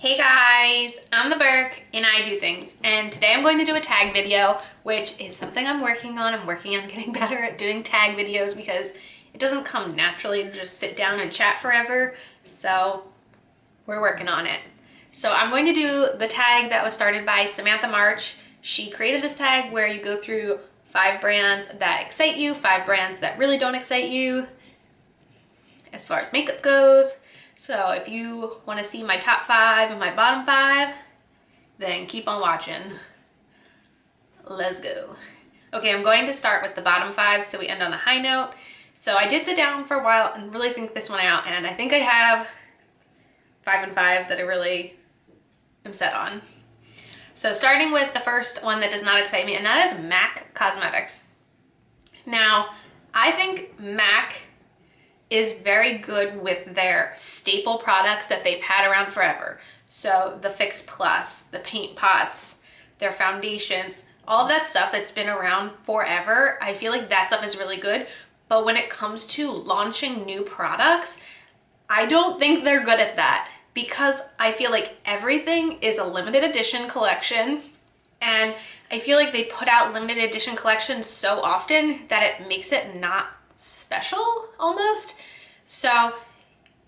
Hey guys, I'm the Burke and I do things, and today I'm going to do a tag video, which is something I'm working on. I'm working on getting better at doing tag videos because it doesn't come naturally to just sit down and chat forever, so we're working on it. So I'm going to do the tag that was started by Samantha March. She created this tag where you go through 5 brands that excite you, 5 brands that really don't excite you as far as makeup goes. So if you want to see my top 5 and my bottom 5, then keep on watching. Let's go. Okay, I'm going to start with the bottom 5 so we end on a high note. So I did sit down for a while and really think this one out, and I think I have 5 and 5 that I really am set on. So starting with the first one that does not excite me, and that is MAC Cosmetics. Now, I think MAC is very good with their staple products that they've had around forever. So the Fix Plus, the paint pots, their foundations, all of that stuff that's been around forever, I feel like that stuff is really good. But when it comes to launching new products, I don't think they're good at that, because I feel like everything is a limited edition collection, and I feel like they put out limited edition collections so often that it makes it not special almost. So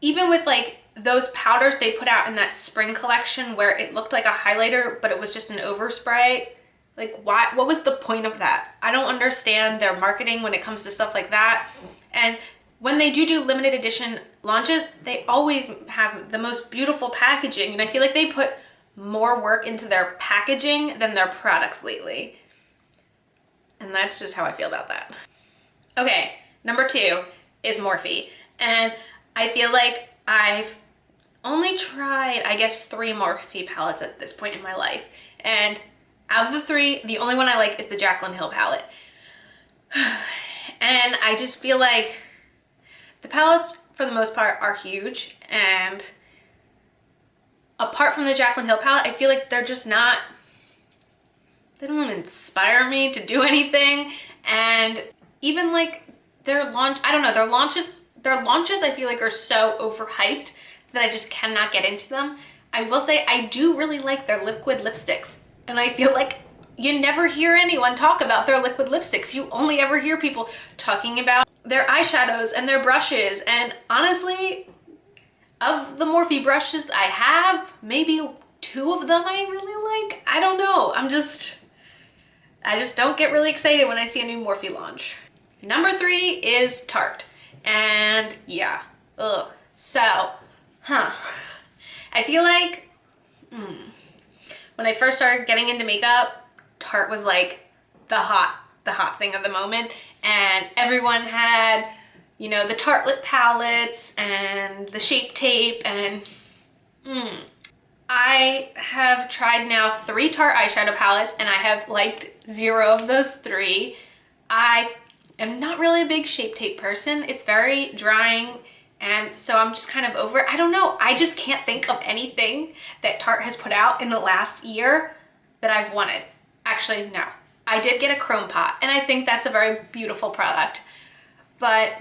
even with like those powders they put out in that spring collection where it looked like a highlighter but it was just an overspray, like what was the point of that? I don't understand their marketing when it comes to stuff like that. And when they do limited edition launches, they always have the most beautiful packaging, and I feel like they put more work into their packaging than their products lately. And that's just how I feel about that. Okay, number 2 is Morphe. And I feel like I've only tried, I guess, 3 Morphe palettes at this point in my life. And out of the 3, the only one I like is the Jaclyn Hill palette. And I just feel like the palettes, for the most part, are huge. And apart from the Jaclyn Hill palette, I feel like they're just not, they don't inspire me to do anything. And even like their launch, I don't know, their launches I feel like are so overhyped that I just cannot get into them. I will say I do really like their liquid lipsticks, and I feel like you never hear anyone talk about their liquid lipsticks. You only ever hear people talking about their eyeshadows and their brushes, and honestly, of the Morphe brushes I have, maybe 2 of them I really like. I don't know, I just don't get really excited when I see a new Morphe launch. Number 3 is Tarte. And yeah, so, I feel like when I first started getting into makeup, Tarte was like the hot thing of the moment, and everyone had, you know, the Tarte lip palettes and the Shape Tape, and I have tried now 3 Tarte eyeshadow palettes, and I have liked 0 of those 3. I'm not really a big Shape Tape person. It's very drying, and so I'm just kind of over it. I don't know. I just can't think of anything that Tarte has put out in the last year that I've wanted. Actually, no. I did get a chrome pot, and I think that's a very beautiful product. But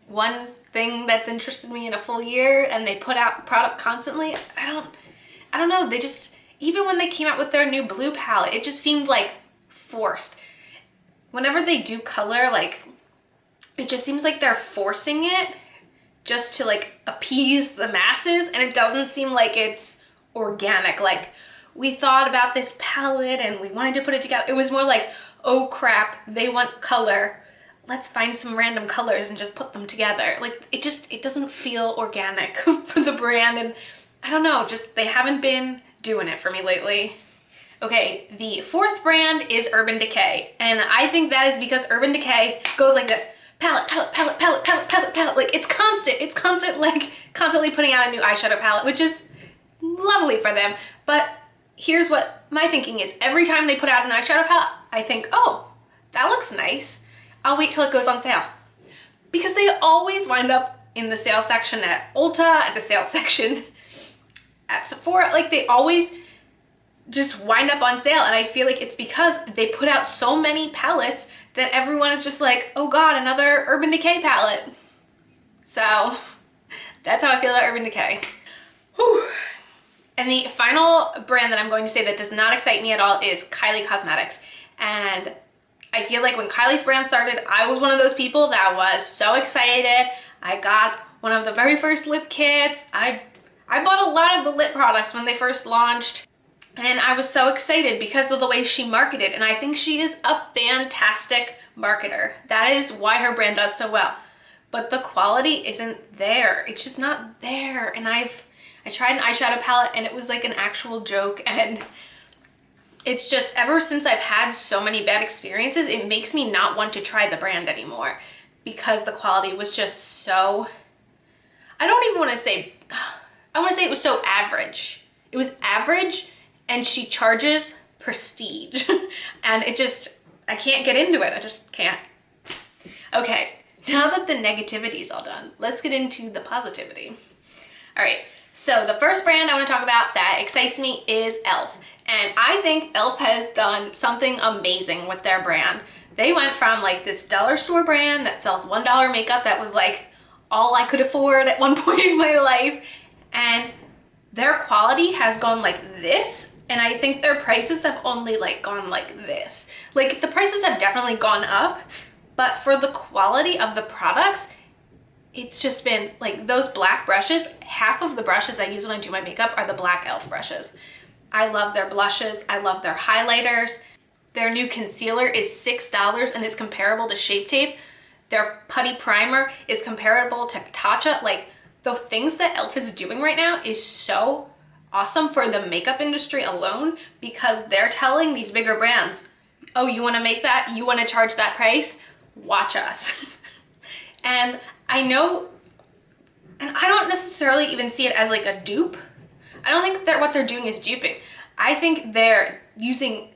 one thing that's interested me in a full year, and they put out product constantly, I don't know. They just, even when they came out with their new blue palette, it just seemed like forced. Whenever they do color, like, it just seems like they're forcing it just to like appease the masses, and it doesn't seem like it's organic. Like, we thought about this palette and we wanted to put it together. It was more like, oh crap, they want color. Let's find some random colors and just put them together. Like, it doesn't feel organic for the brand, and I don't know, just they haven't been doing it for me lately. Okay, the 4th brand is Urban Decay, and I think that is because Urban Decay goes like this: palette, palette, palette, palette, palette, palette, palette. Like, it's constant, like constantly putting out a new eyeshadow palette, which is lovely for them. But here's what my thinking is: every time they put out an eyeshadow palette, I think, oh, that looks nice. I'll wait till it goes on sale. Because they always wind up in the sales section at Ulta, at the sales section at Sephora. Like, they always just wind up on sale, and I feel like it's because they put out so many palettes that everyone is just like, oh god, another Urban Decay palette. So that's how I feel about Urban Decay. Whew. And the final brand that I'm going to say that does not excite me at all is Kylie Cosmetics. And I feel like when Kylie's brand started, I was one of those people that was so excited. I got one of the very first lip kits. I bought a lot of the lip products when they first launched. And I was so excited because of the way she marketed. And I think she is a fantastic marketer. That is why her brand does so well. But the quality isn't there. It's just not there. And I tried an eyeshadow palette and it was like an actual joke. And it's just, ever since I've had so many bad experiences, it makes me not want to try the brand anymore because the quality was just so, I don't even want to say, I want to say it was so average. It was average, and she charges prestige. And it just, I can't get into it. I just can't. Okay, now that the negativity is all done, let's get into the positivity. All right, so the first brand I want to talk about that excites me is e.l.f. And I think e.l.f. has done something amazing with their brand. They went from like this dollar store brand that sells $1 makeup that was like all I could afford at one point in my life, and their quality has gone like this, and I think their prices have only like gone like this. Like the prices have definitely gone up, but for the quality of the products, it's just been like those black brushes. Half of the brushes I use when I do my makeup are the black e.l.f. brushes. I love their blushes. I love their highlighters. Their new concealer is $6 and is comparable to Shape Tape. Their putty primer is comparable to Tatcha. Like, the things that e.l.f. is doing right now is so awesome for the makeup industry alone, because they're telling these bigger brands, oh, you want to make that? You want to charge that price? Watch us. And I know, and I don't necessarily even see it as like a dupe. I don't think that what they're doing is duping. I think they're using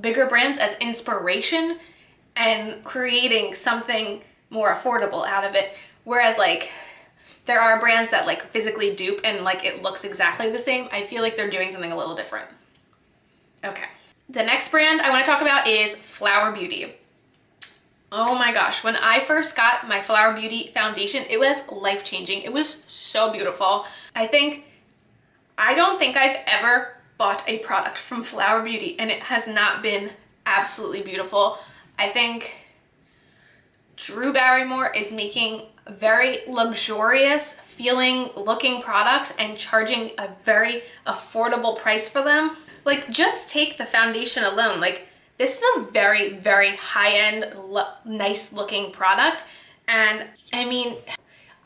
bigger brands as inspiration and creating something more affordable out of it. Whereas like there are brands that like physically dupe and like it looks exactly the same. I feel like they're doing something a little different. Okay. The next brand I want to talk about is Flower Beauty. Oh my gosh, when I first got my Flower Beauty foundation, it was life-changing. It was so beautiful. I don't think I've ever bought a product from Flower Beauty and it has not been absolutely beautiful. I think Drew Barrymore is making very luxurious feeling looking products and charging a very affordable price for them. Like, just take the foundation alone. Like, this is a very, very high-end, nice looking product. And I mean,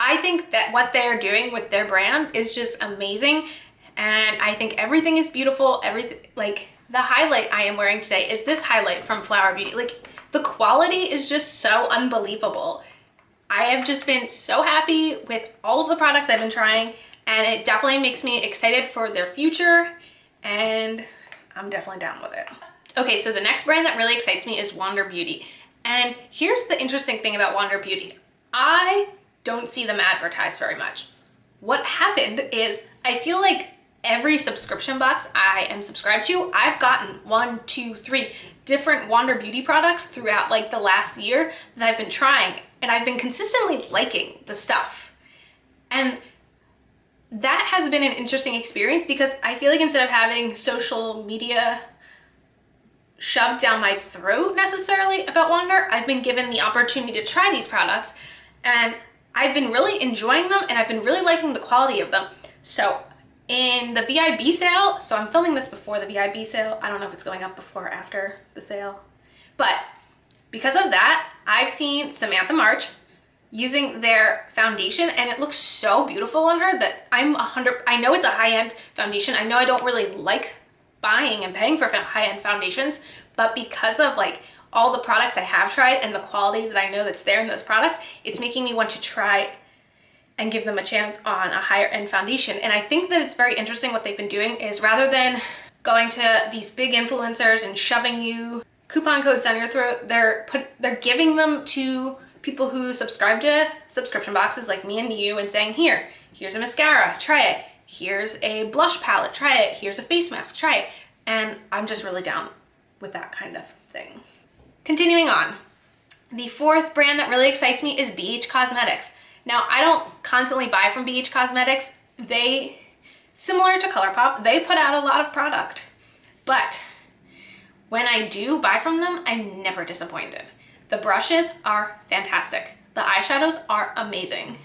I think that what they're doing with their brand is just amazing. And I think everything is beautiful. Everything, like the highlight I am wearing today is this highlight from Flower Beauty. Like, the quality is just so unbelievable. I have just been so happy with all of the products I've been trying, and it definitely makes me excited for their future, and I'm definitely down with it. Okay, so the next brand that really excites me is Wander Beauty. And here's the interesting thing about Wander Beauty. I don't see them advertised very much. What happened is, I feel like every subscription box I am subscribed to, I've gotten 1, 2, 3 different Wander Beauty products throughout like the last year that I've been trying, and I've been consistently liking the stuff. And that has been an interesting experience, because I feel like instead of having social media shoved down my throat necessarily about Wander, I've been given the opportunity to try these products, and I've been really enjoying them, and I've been really liking the quality of them. So in the VIB sale, so I'm filming this before the VIB sale. I don't know if it's going up before or after the sale, but because of that, I've seen Samantha March using their foundation, and it looks so beautiful on her that I know it's a high-end foundation. I know I don't really like buying and paying for high-end foundations, but because of like all the products I have tried and the quality that I know that's there in those products, it's making me want to try and give them a chance on a higher end foundation. And I think that it's very interesting what they've been doing is, rather than going to these big influencers and shoving you coupon codes down your throat, they're giving them to people who subscribe to subscription boxes like me and you, and saying, here's a mascara, try it. Here's a blush palette, try it. Here's a face mask, try it. And I'm just really down with that kind of thing. Continuing on, the fourth brand that really excites me is BH Cosmetics. Now, I don't constantly buy from BH Cosmetics. They similar to ColourPop, they put out a lot of product, but when I do buy from them, I'm never disappointed. The brushes are fantastic. The eyeshadows are amazing.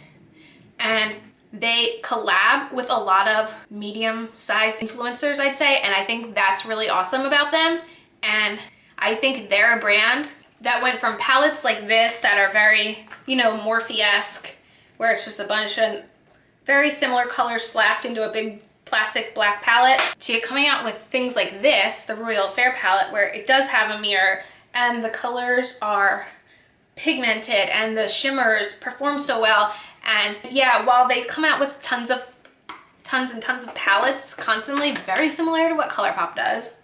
And they collab with a lot of medium-sized influencers, I'd say, and I think that's really awesome about them. And I think they're a brand that went from palettes like this that are very, you know, Morphe-esque, where it's just a bunch of very similar colors slapped into a big plastic black palette, to coming out with things like this, the Royal Fair palette, where it does have a mirror and the colors are pigmented and the shimmers perform so well. And yeah, while they come out with tons and tons of palettes constantly, very similar to what ColourPop does,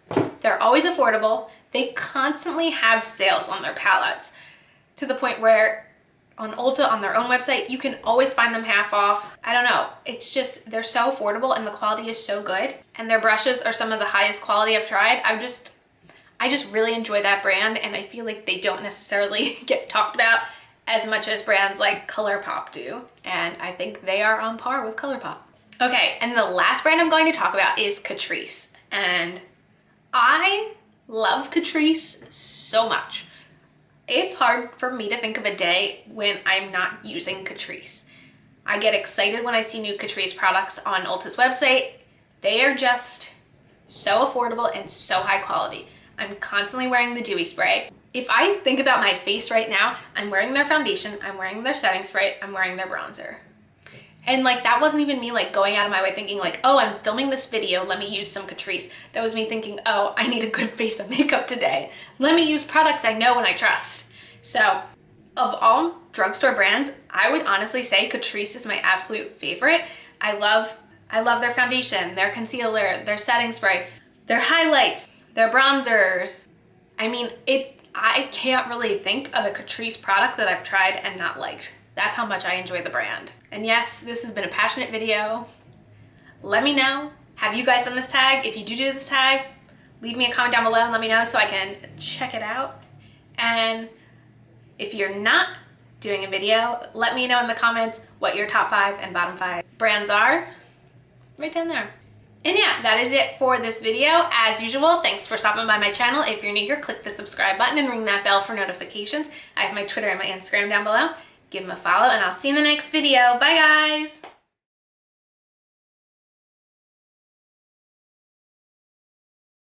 they're always affordable. They constantly have sales on their palettes, to the point where on Ulta, on their own website, you can always find them half off. I don't know, it's just, they're so affordable and the quality is so good. And their brushes are some of the highest quality I've tried. I just really enjoy that brand, and I feel like they don't necessarily get talked about as much as brands like ColourPop do. And I think they are on par with ColourPop. Okay, and the last brand I'm going to talk about is Catrice. And I love Catrice so much. It's hard for me to think of a day when I'm not using Catrice. I get excited when I see new Catrice products on Ulta's website. They are just so affordable and so high quality. I'm constantly wearing the dewy spray. If I think about my face right now, I'm wearing their foundation, I'm wearing their setting spray, I'm wearing their bronzer. And like, that wasn't even me like going out of my way thinking like, oh, I'm filming this video, let me use some Catrice. That was me thinking, oh, I need a good face of makeup today. Let me use products I know and I trust. So of all drugstore brands, I would honestly say Catrice is my absolute favorite. I love their foundation, their concealer, their setting spray, their highlights, their bronzers. I mean, I can't really think of a Catrice product that I've tried and not liked. That's how much I enjoy the brand. And yes, this has been a passionate video. Let me know, have you guys done this tag? If you do this tag, leave me a comment down below and let me know so I can check it out. And if you're not doing a video, let me know in the comments what your top 5 and bottom 5 brands are, right down there. And yeah, that is it for this video. As usual, thanks for stopping by my channel. If you're new here, click the subscribe button and ring that bell for notifications. I have my Twitter and my Instagram down below. Give them a follow, and I'll see you in the next video. Bye, guys.